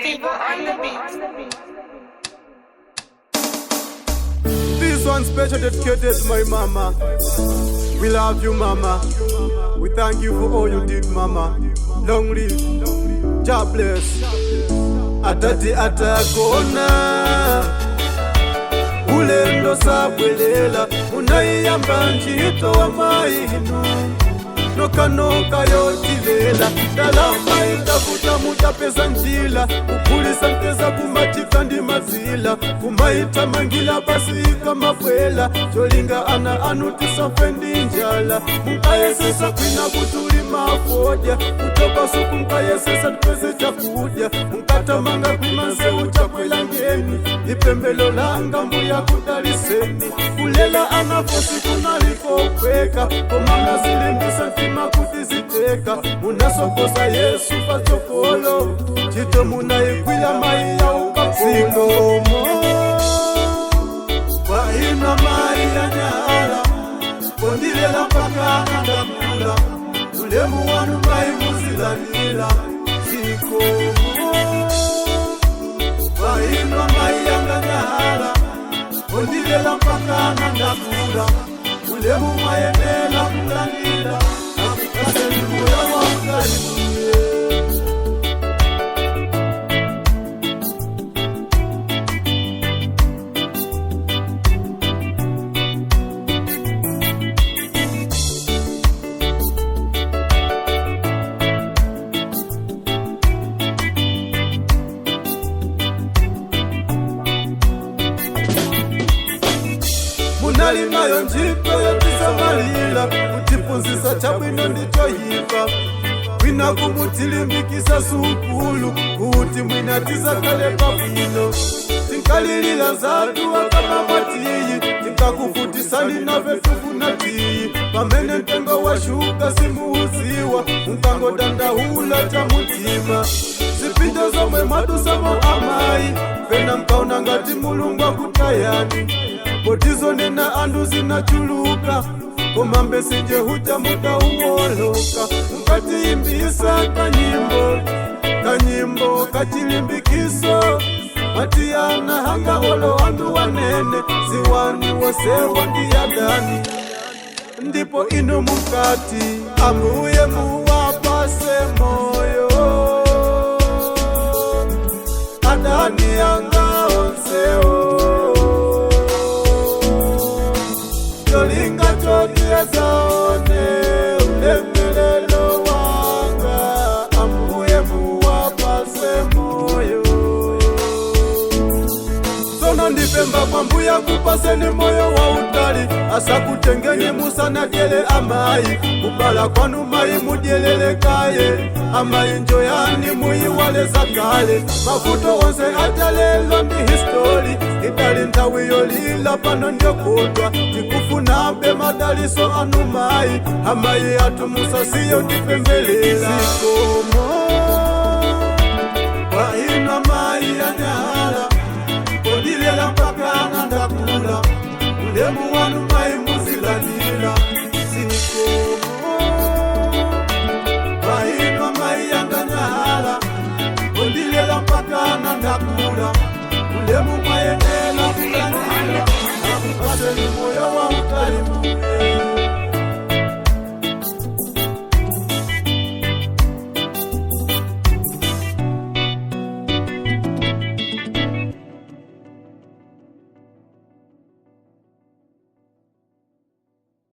Fever on the beat. This one special dedicated to my mama. We love you, mama. We thank you for all you did, mama. Long live. God bless. Atati atakona ulendo sabwelela unayamba njito wa mainu noka yotilela dalama itafuta mutapeza njila upulisa nteza kumatika ndi mazila kumaita mangila basi kama bwela jolinga ana anutisa fendi njala mukayesesa kwina kutuli mafodya kutoka suku mukayesesa tupeze chakudya mukatamanga kwimansewu chakwela ngeni ipembelo langa mbuya kudaliseni kulela anafosi kunaliko kweka komanga zilimbisa ntima kutiziteka munasokoza Yesu pachokolo chito munaikwila mai ya ukapsikomo kwa ina mai ya nyala kondilela mpaka andamula ulemu wanu mai muzilanila sikomo kwa ina mai ya nyala kondilela mpaka andamula ulemu mayenela mulanila Munalimayo njito yotisamalila kutipunzisa chabwino ndichoyipa kwina kumutilimbikisa sukulu kuti mwinatiza kale pabwino tinkalilila zatu wakama matiyi tinkakufutisani nave tufunatiyi pamene mtengo wa shuka simuuziwa mpango dandahula cha mutima zipinjo zomwe madusamo amayi pena mkaona ngati mulungu akutayani botizo nena andu zinachuluka komambe sinje huja muda uwoloka mkatiimbisa kanyimbo kachilimbikiso matiyana hanga olo andu wanene ziwani wosewa ndiyadani ndipo ino mukati ambuye muwapase moyo adani yanga onsewo jolinga chotiyezaone ulemelelo wanga ambuye muwapase moyo sono ndipemba kwambuya kupaseni moyo wa utali asa kutengenye musana jele amayi kubala kwanu mayi mudyelelekaye amayi njoyani muyiwale zakale mavuto wonse atalelo ndi histori itali nthawi yolila pano ndyokodwa tikufunabe madaliso anu mayi amayi atu musasiyo tipembelela sikomo